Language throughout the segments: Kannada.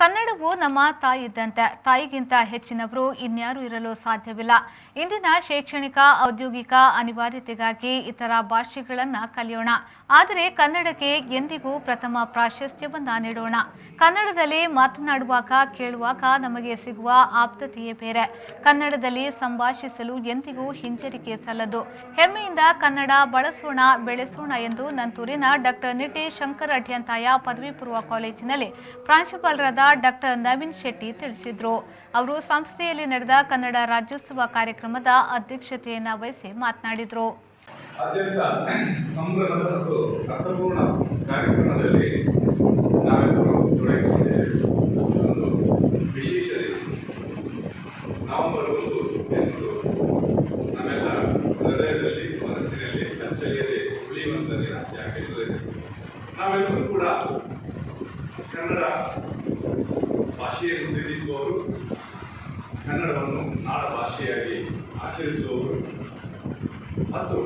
ಕನ್ನಡವು ನಮ್ಮ ತಾಯಿ ಇದ್ದಂತೆ. ತಾಯಿಗಿಂತ ಹೆಚ್ಚಿನವರು ಇನ್ಯಾರೂ ಇರಲು ಸಾಧ್ಯವಿಲ್ಲ. ಇಂದಿನ ಶೈಕ್ಷಣಿಕ ಔದ್ಯೋಗಿಕ ಅನಿವಾರ್ಯತೆಗಾಗಿ ಇತರ ಭಾಷೆಗಳನ್ನು ಕಲಿಯೋಣ. ಆದರೆ ಕನ್ನಡಕ್ಕೆ ಎಂದಿಗೂ ಪ್ರಥಮ ಪ್ರಾಶಸ್ತ್ಯವನ್ನ ನೀಡೋಣ. ಕನ್ನಡದಲ್ಲಿ ಮಾತನಾಡುವಾಗ ಕೇಳುವಾಗ ನಮಗೆ ಸಿಗುವ ಆಪ್ತತೆಯೇ ಬೇರೆ. ಕನ್ನಡದಲ್ಲಿ ಸಂಭಾಷಿಸಲು ಎಂದಿಗೂ ಹಿಂಜರಿಕೆ ಸಲ್ಲದು. ಹೆಮ್ಮೆಯಿಂದ ಕನ್ನಡ ಬಳಸೋಣ, ಬೆಳೆಸೋಣ ಎಂದು ನಂತೂರಿನ ಡಾಕ್ಟರ್ ನಿಟೆ ಶಂಕರ ಅಡ್ಯಂತಾಯ ಪದವಿ ಪೂರ್ವ ಕಾಲೇಜಿನಲ್ಲಿ ಪ್ರಾಂಶುಪಾಲರಾದ ಡಾಕ್ಟರ್ ನವೀನ್ ಶೆಟ್ಟಿ ತಿಳಿಸಿದರು. ಅವರು ಸಂಸ್ಥೆಯಲ್ಲಿ ನಡೆದ ಕನ್ನಡ ರಾಜ್ಯೋತ್ಸವ ಕಾರ್ಯಕ್ರಮದ ಅಧ್ಯಕ್ಷತೆಯನ್ನು ವಹಿಸಿ ಮಾತನಾಡಿದರು. ಅತ್ಯಂತ ಸಂಭ್ರಮದ ಮತ್ತು ಅರ್ಥಪೂರ್ಣ ಕಾರ್ಯಕ್ರಮದಲ್ಲಿ ನಾವೆಲ್ಲರೂ ತೊಡಗಿಸಿಕೊಂಡಿದ್ದೇವೆ. ಒಂದು ವಿಶೇಷ ನವೆಂಬರ್ 1 ಎಂದು ನಮ್ಮೆಲ್ಲ ಹೃದಯದಲ್ಲಿ, ಮನಸ್ಸಿನಲ್ಲಿ, ಅಚ್ಚಳಿಯದೆ ಉಳಿಯುವಂಥ ದಿನ. ಯಾಕೆಂದರೆ ನಾವೆಲ್ಲರೂ ಕೂಡ ಕನ್ನಡ ಭಾಷೆಯನ್ನು ಪ್ರೀತಿಸುವವರು, ಕನ್ನಡವನ್ನು ನಾಡ ಭಾಷೆಯಾಗಿ ಆಚರಿಸುವವರು ಮತ್ತು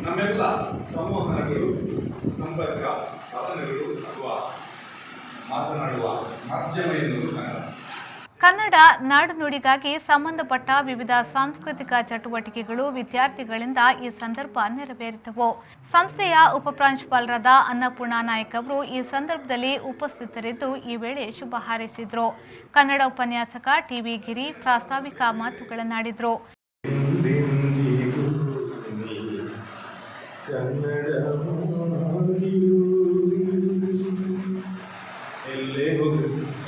ನಮ್ಮೆಲ್ಲ ಸಂವಹನಗಳು, ಸಂಪರ್ಕ ಸಾಧನಗಳು ಅಥವಾ ಮಾತನಾಡುವ ಮಾಧ್ಯಮ ಎನ್ನುವುದು ಕನ್ನಡ. ಕನ್ನಡ ನಾಡುನುಡಿಗಾಗಿ ಸಂಬಂಧಪಟ್ಟ ವಿವಿಧ ಸಾಂಸ್ಕೃತಿಕ ಚಟುವಟಿಕೆಗಳು ವಿದ್ಯಾರ್ಥಿಗಳಿಂದ ಈ ಸಂದರ್ಭ ನೆರವೇರಿದವು. ಸಂಸ್ಥೆಯ ಉಪಪ್ರಾಂಶುಪಾಲರಾದ ಅನ್ನಪೂರ್ಣ ನಾಯಕ್ ಅವರು ಈ ಸಂದರ್ಭದಲ್ಲಿ ಉಪಸ್ಥಿತರಿದ್ದು ಈ ವೇಳೆ ಶುಭ ಹಾರೈಸಿದರು. ಕನ್ನಡ ಉಪನ್ಯಾಸಕ ಟಿವಿ ಗಿರಿ ಪ್ರಾಸ್ತಾವಿಕ ಮಾತುಗಳನ್ನಾಡಿದರು.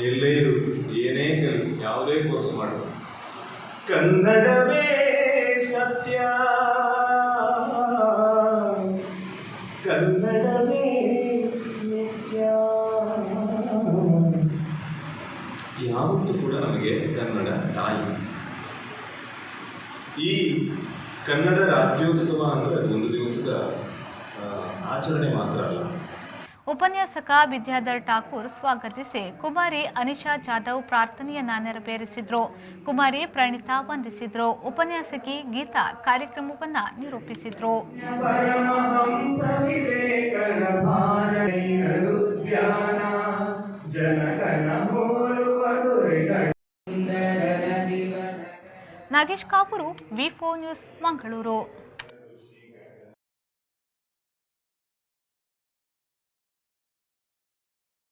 ಎಲ್ಲೇ ಇರು, ಏನೇ ಕಲಿ, ಯಾವುದೇ ಕೋರ್ಸ್ ಮಾಡು, ಕನ್ನಡವೇ ಸತ್ಯ, ಕನ್ನಡವೇ ನಿತ್ಯ. ಯಾವತ್ತೂ ಕೂಡ ನಮಗೆ ಕನ್ನಡ ತಾಯಿ. ಈ ಕನ್ನಡ ರಾಜ್ಯೋತ್ಸವ ಅಂದರೆ ಒಂದು ದಿವಸದ ಆಚರಣೆ ಮಾತ್ರ ಅಲ್ಲ. ಉಪನ್ಯಾಸಕ ವಿದ್ಯಾಧರ್ ಠಾಕೂರ್ ಸ್ವಾಗತಿಸಿ ಕುಮಾರಿ ಅನಿಶಾ ಜಾಧವ್ ಪ್ರಾರ್ಥನೆಯನ್ನ ನೆರವೇರಿಸಿದ್ರು. ಕುಮಾರಿ ಪ್ರಣೀತಾ ವಂದಿಸಿದ್ರು. ಉಪನ್ಯಾಸಕಿ ಗೀತಾ ಕಾರ್ಯಕ್ರಮವನ್ನ ನಿರೂಪಿಸಿದ್ರು. ನಾಗೇಶ್ ಕಾಪೂರು, ವಿ4 ನ್ಯೂಸ್, ಮಂಗಳೂರು.